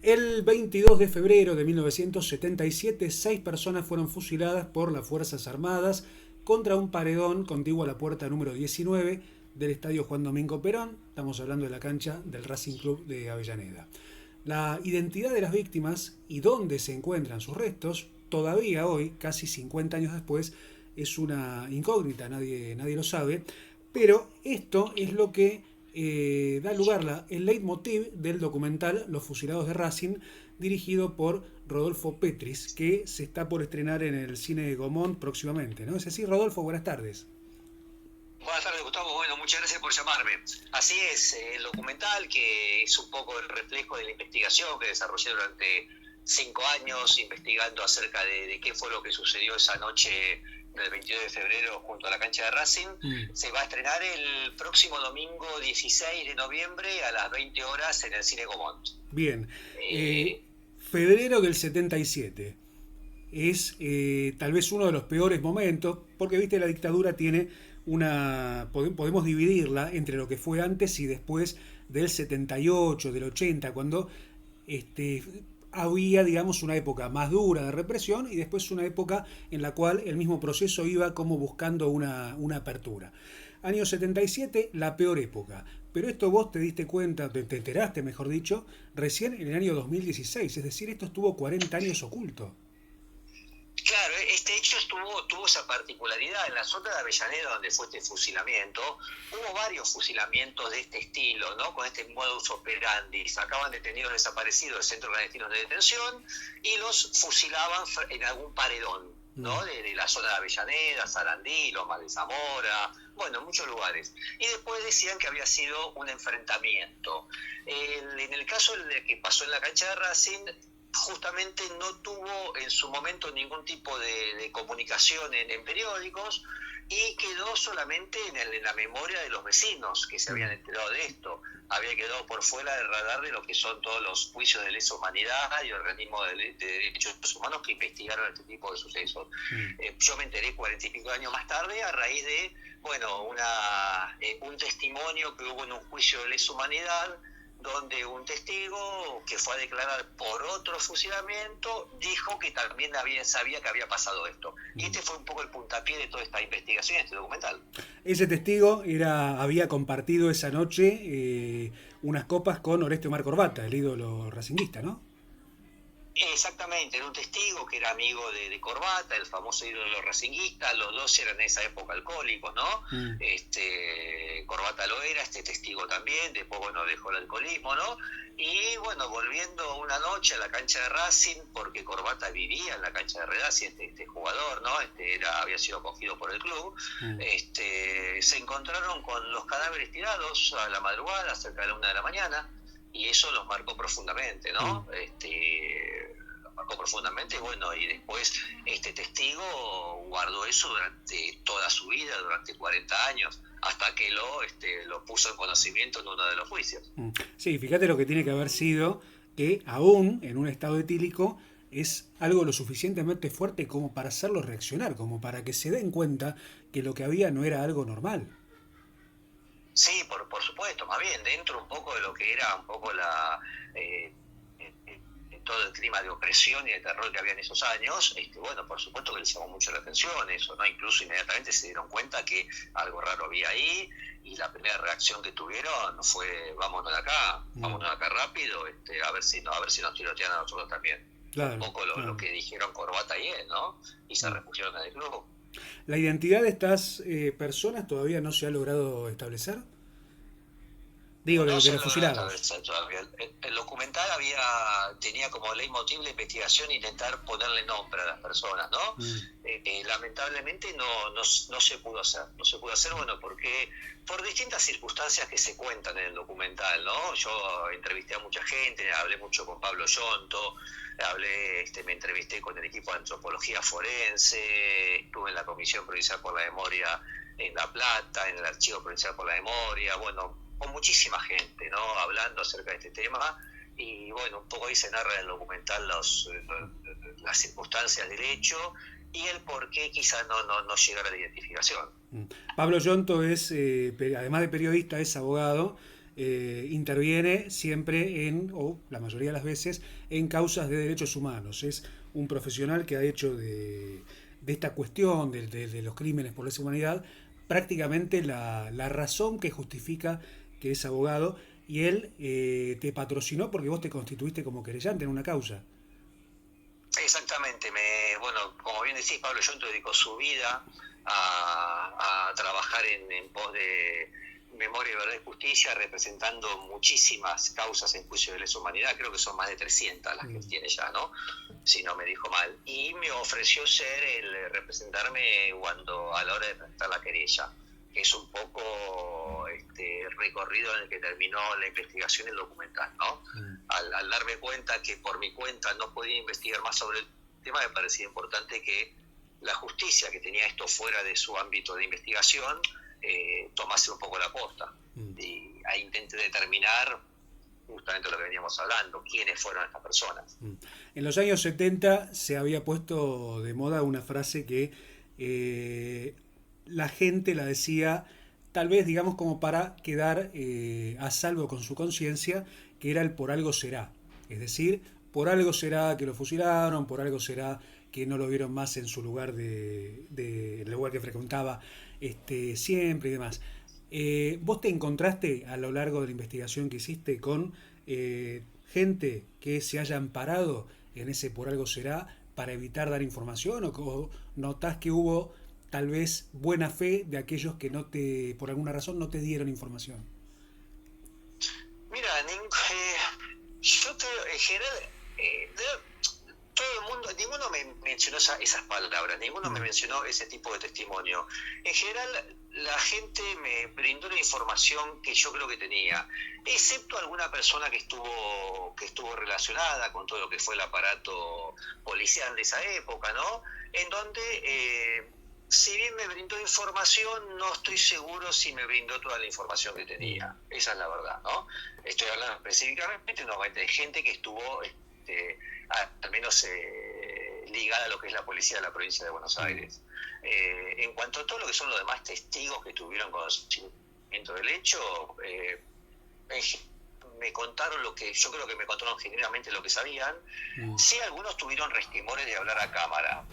El 22 de febrero de 1977, 6 personas fueron fusiladas por las Fuerzas Armadas contra un paredón contiguo a la puerta número 19 del Estadio Juan Domingo Perón. Estamos hablando de la cancha del Racing Club de Avellaneda. La identidad de las víctimas y dónde se encuentran sus restos, todavía hoy, casi 50 años después, es una incógnita, nadie lo sabe, pero esto es lo que da lugar, el leitmotiv del documental Los Fusilados de Racing, dirigido por Rodolfo Petris, que se está por estrenar en el cine de Gaumont próximamente, ¿no? ¿Es así, Rodolfo? Buenas tardes. Buenas tardes, Gustavo. Bueno, muchas gracias por llamarme. Así es, el documental, que es un poco el reflejo de la investigación que desarrollé durante 5 años, investigando acerca de qué fue lo que sucedió esa noche del 22 de febrero junto a la cancha de Racing. Se va a estrenar el próximo domingo 16 de noviembre a las 20 horas en el cine Gaumont. Bien. Febrero del 77 es tal vez uno de los peores momentos, porque viste, la dictadura tiene podemos dividirla entre lo que fue antes y después del 78, del 80, cuando había, digamos, una época más dura de represión y después una época en la cual el mismo proceso iba como buscando una apertura. Año 77, la peor época. Pero esto vos te diste cuenta, te enteraste, mejor dicho, recién en el año 2016. Es decir, esto estuvo 40 años oculto. Claro, este hecho tuvo esa particularidad. En la zona de Avellaneda, donde fue este fusilamiento, hubo varios fusilamientos de este estilo, ¿no? Con este modus operandi. Sacaban detenidos desaparecidos del centro clandestino de detención y los fusilaban en algún paredón, ¿no? De la zona de Avellaneda, Sarandí, Lomas de Zamora, bueno, muchos lugares. Y después decían que había sido un enfrentamiento. En el caso de que pasó en la cancha de Racing, justamente no tuvo en su momento ningún tipo de comunicación en periódicos y quedó solamente en la memoria de los vecinos que se habían enterado de esto. Había quedado por fuera del radar de lo que son todos los juicios de lesa humanidad y organismos de derechos humanos que investigaron este tipo de sucesos. Yo me enteré 40 y pico años más tarde a raíz de, bueno, un testimonio que hubo en un juicio de lesa humanidad, donde un testigo que fue a declarar por otro fusilamiento dijo que también sabía que había pasado esto. Y este fue un poco el puntapié de toda esta investigación, este documental. Ese testigo había compartido esa noche unas copas con Oreste Omar Corbata, el ídolo racinguista, ¿no? Exactamente, era un testigo que era amigo de Corbata, el famoso ídolo racinguista. Los dos eran en esa época alcohólicos, ¿no? Corbata lo era, este testigo también, después, bueno, dejó el alcoholismo, ¿no? Y bueno, volviendo una noche a la cancha de Racing, porque Corbata vivía en la cancha de Racing, este jugador, ¿no? Había sido acogido por el club. Se encontraron con los cadáveres tirados a la madrugada, cerca de la 1 de la mañana, y eso los marcó profundamente, ¿no? Los marcó profundamente, bueno, y después este testigo guardó eso durante toda su vida, durante 40 años, hasta que lo puso en conocimiento en uno de los juicios. Sí, fíjate lo que tiene que haber sido, que aún en un estado etílico es algo lo suficientemente fuerte como para hacerlo reaccionar, como para que se den cuenta que lo que había no era algo normal. Sí, por supuesto, más bien dentro un poco de lo que era un poco todo el clima de opresión y de terror que había en esos años. Bueno, por supuesto que les llamó mucho la atención eso, ¿no? Incluso inmediatamente se dieron cuenta que algo raro había ahí, y la primera reacción que tuvieron fue: vámonos de acá rápido, a ver si nos tirotean a nosotros también. Claro, un poco lo que dijeron Corbata y él, ¿no? Y se refugieron en el club. ¿La identidad de estas personas todavía no se ha logrado establecer? Digo, No de se los logró fusilados. establecer todavía. El documental tenía como leitmotiv la investigación intentar ponerle nombre a las personas, ¿no? Lamentablemente no se pudo hacer. No se pudo hacer, bueno, porque por distintas circunstancias que se cuentan en el documental, ¿no? Yo entrevisté a mucha gente, hablé mucho con Pablo Yonto, me entrevisté con el equipo de antropología forense, estuve en la Comisión Provincial por la Memoria en La Plata, en el Archivo Provincial por la Memoria, bueno, con muchísima gente, ¿no? Hablando acerca de este tema. Y bueno, un poco ahí se narra en el documental las circunstancias del hecho y el por qué quizás no llegara a la identificación. Pablo Yonto es, además de periodista, es abogado interviene siempre o la mayoría de las veces, en causas de derechos humanos. Es un profesional que ha hecho de esta cuestión de los crímenes por lesa humanidad prácticamente la razón que justifica que es abogado, y él te patrocinó porque vos te constituiste como querellante en una causa. Exactamente, bueno, como bien decís, Pablo Yonto dedicó su vida a trabajar en pos de memoria, verdad y justicia, representando muchísimas causas en juicio de lesa humanidad. Creo que son más de 300 las que tiene ya, ¿no? Si no me dijo mal. Y me ofreció ser el representarme a la hora de presentar la querella, que es un poco el recorrido en el que terminó la investigación y el documental, ¿no? Al darme cuenta que por mi cuenta no podía investigar más sobre el tema, me parecía importante que la justicia, que tenía esto fuera de su ámbito de investigación, tomase un poco la posta. Y ahí intenté determinar justamente lo que veníamos hablando, quiénes fueron estas personas. En los años 70 se había puesto de moda una frase que la gente la decía, tal vez digamos como para quedar a salvo con su conciencia, que era el por algo será. Es decir, por algo será que lo fusilaron, por algo será que no lo vieron más en su lugar el lugar que frecuentaba siempre y demás. ¿Vos te encontraste a lo largo de la investigación que hiciste con gente que se haya amparado en ese por algo será para evitar dar información, o notás que hubo tal vez buena fe de aquellos que por alguna razón no te dieron información? Mira, yo creo, en general, todo el mundo, ninguno me mencionó esas palabras, ninguno me mencionó ese tipo de testimonio. En general, la gente me brindó la información que yo creo que tenía, excepto alguna persona que estuvo relacionada con todo lo que fue el aparato policial de esa época, ¿no? En donde, si bien me brindó información, no estoy seguro si me brindó toda la información que tenía. Esa es la verdad, ¿no? Estoy hablando específicamente de gente que estuvo al menos ligada a lo que es la policía de la provincia de Buenos Aires. En cuanto a todo lo que son los demás testigos que tuvieron conocimiento del hecho, me contaron lo que yo creo que me contaron genuinamente lo que sabían. Sí, algunos tuvieron resquemores de hablar a cámara,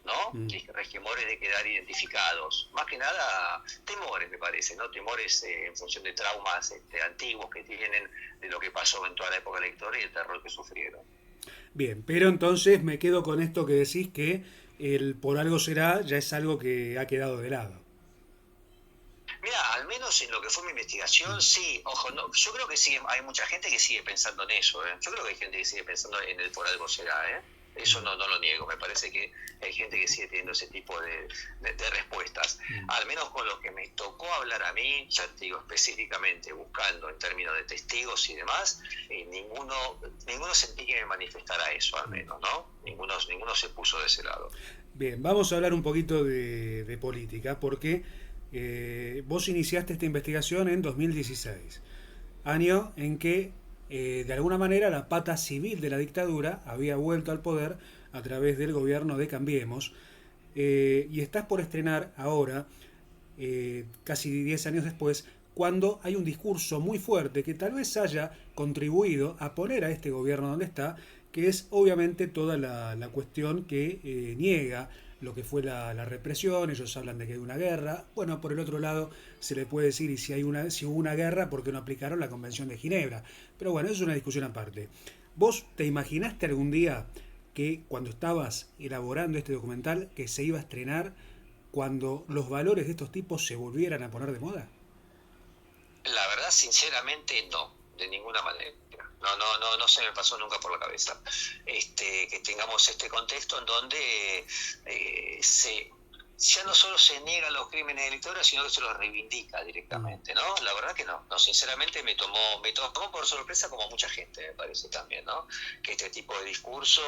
¿no? Resquemores de quedar identificados. Más que nada, temores, me parece, ¿no? Temores en función de traumas antiguos que tienen de lo que pasó en toda la época de la historia y el terror que sufrieron. Bien, pero entonces me quedo con esto que decís, que el por algo será ya es algo que ha quedado de lado. Mira, al menos en lo que fue mi investigación, sí, ojo, no, yo creo que hay mucha gente que sigue pensando en eso, ¿eh? Yo creo que hay gente que sigue pensando en el por algo será, ¿eh? Eso no lo niego, me parece que hay gente que sigue teniendo ese tipo de respuestas. Al menos con lo que me tocó hablar a mí, ya te digo específicamente, buscando en términos de testigos y demás, ninguno sentí que me manifestara eso, al menos, ¿no? Ninguno se puso de ese lado. Bien, vamos a hablar un poquito de política, porque vos iniciaste esta investigación en 2016, año en que de alguna manera la pata civil de la dictadura había vuelto al poder a través del gobierno de Cambiemos, y estás por estrenar ahora, casi 10 años después, cuando hay un discurso muy fuerte que tal vez haya contribuido a poner a este gobierno donde está, que es obviamente toda la cuestión que niega lo que fue la represión. Ellos hablan de que hay una guerra. Bueno, por el otro lado se le puede decir, y si hubo una guerra, ¿por qué no aplicaron la Convención de Ginebra? Pero bueno, eso es una discusión aparte. ¿Vos te imaginaste algún día que cuando estabas elaborando este documental que se iba a estrenar, cuando los valores de estos tipos se volvieran a poner de moda? La verdad, sinceramente, no, de ninguna manera. No se me pasó nunca por la cabeza que tengamos este contexto en donde ya no solo se niegan los crímenes de dictadura, sino que se los reivindica directamente, ¿no? La verdad que no, sinceramente me tomó por sorpresa, como mucha gente, me parece también, ¿no? Que este tipo de discurso,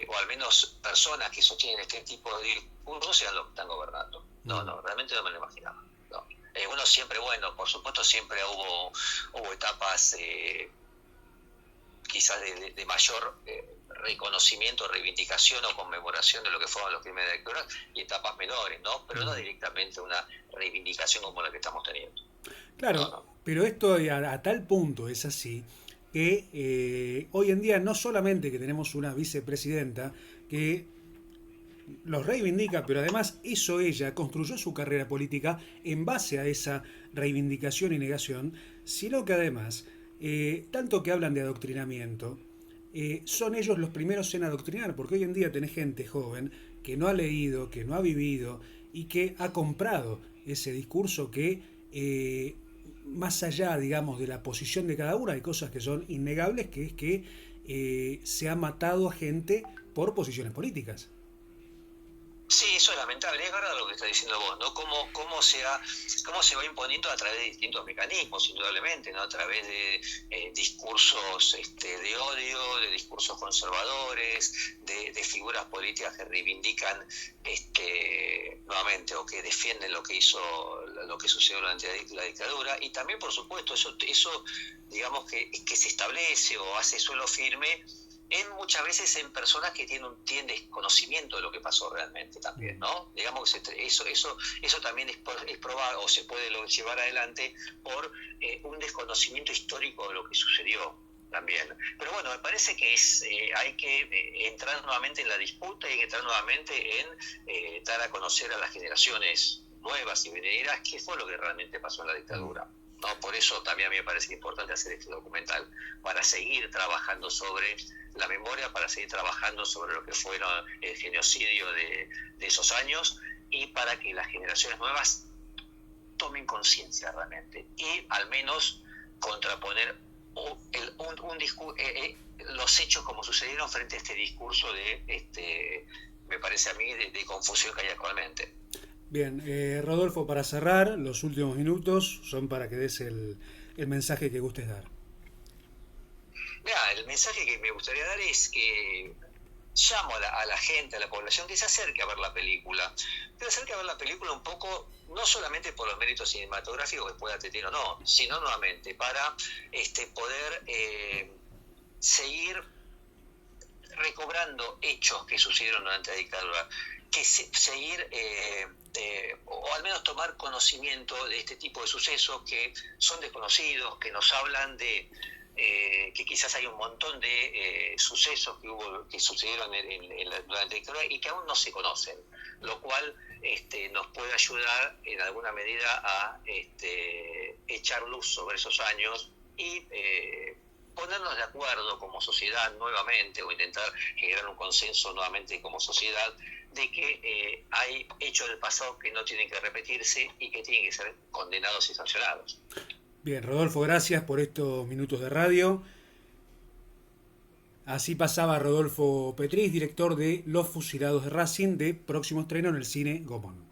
o al menos personas que sostienen este tipo de discurso sean los que están gobernando. No, realmente no me lo imaginaba, no. Uno siempre, bueno, por supuesto siempre hubo etapas quizás de mayor reconocimiento, reivindicación o conmemoración de lo que fueron los crímenes de dictadura, y etapas menores, ¿no? Pero no directamente una reivindicación como la que estamos teniendo. Claro, Pero esto a tal punto es así que hoy en día no solamente que tenemos una vicepresidenta que los reivindica, pero además hizo ella, construyó su carrera política en base a esa reivindicación y negación, sino que además, tanto que hablan de adoctrinamiento, son ellos los primeros en adoctrinar, porque hoy en día tenés gente joven que no ha leído, que no ha vivido y que ha comprado ese discurso que, más allá, digamos, de la posición de cada uno, hay cosas que son innegables, que es que se ha matado a gente por posiciones políticas. Sí, eso es lamentable, es verdad lo que estás diciendo vos, ¿no? Cómo se va imponiendo a través de distintos mecanismos, indudablemente, ¿no? A través de discursos de odio, de discursos conservadores, de figuras políticas que reivindican nuevamente o que defienden lo que sucedió durante la dictadura, y también, por supuesto, eso digamos que se establece o hace suelo firme muchas veces en personas que tienen desconocimiento de lo que pasó realmente también, ¿no? Digamos que eso también es probado o se puede llevar adelante por un desconocimiento histórico de lo que sucedió también. Pero bueno, me parece que hay que entrar nuevamente en la disputa y hay que entrar nuevamente en dar a conocer a las generaciones nuevas y venideras qué fue lo que realmente pasó en la dictadura. ¿No? Por eso también a mí me parece importante hacer este documental, para seguir trabajando sobre la memoria, para seguir trabajando sobre lo que fueron el genocidio de esos años y para que las generaciones nuevas tomen conciencia realmente y al menos contraponer los hechos como sucedieron frente a este discurso me parece a mí, de confusión que hay actualmente. Bien, Rodolfo, para cerrar, los últimos minutos son para que des el mensaje que gustes dar. Mira, el mensaje que me gustaría dar es que llamo a la gente, a la población, que se acerque a ver la película. Que se acerque a ver la película un poco, no solamente por los méritos cinematográficos que pueda tener o no, sino nuevamente para poder seguir recobrando hechos que sucedieron durante la dictadura, que seguir o al menos tomar conocimiento de este tipo de sucesos que son desconocidos, que nos hablan de que quizás hay un montón de sucesos que sucedieron durante la dictadura y que aún no se conocen, lo cual nos puede ayudar en alguna medida a echar luz sobre esos años y ponernos de acuerdo como sociedad nuevamente o intentar generar un consenso nuevamente como sociedad de que hay hechos del pasado que no tienen que repetirse y que tienen que ser condenados y sancionados. Bien, Rodolfo, gracias por estos minutos de radio. Así pasaba Rodolfo Petriz, director de Los Fusilados de Racing, de próximo estreno en el cine Gomón.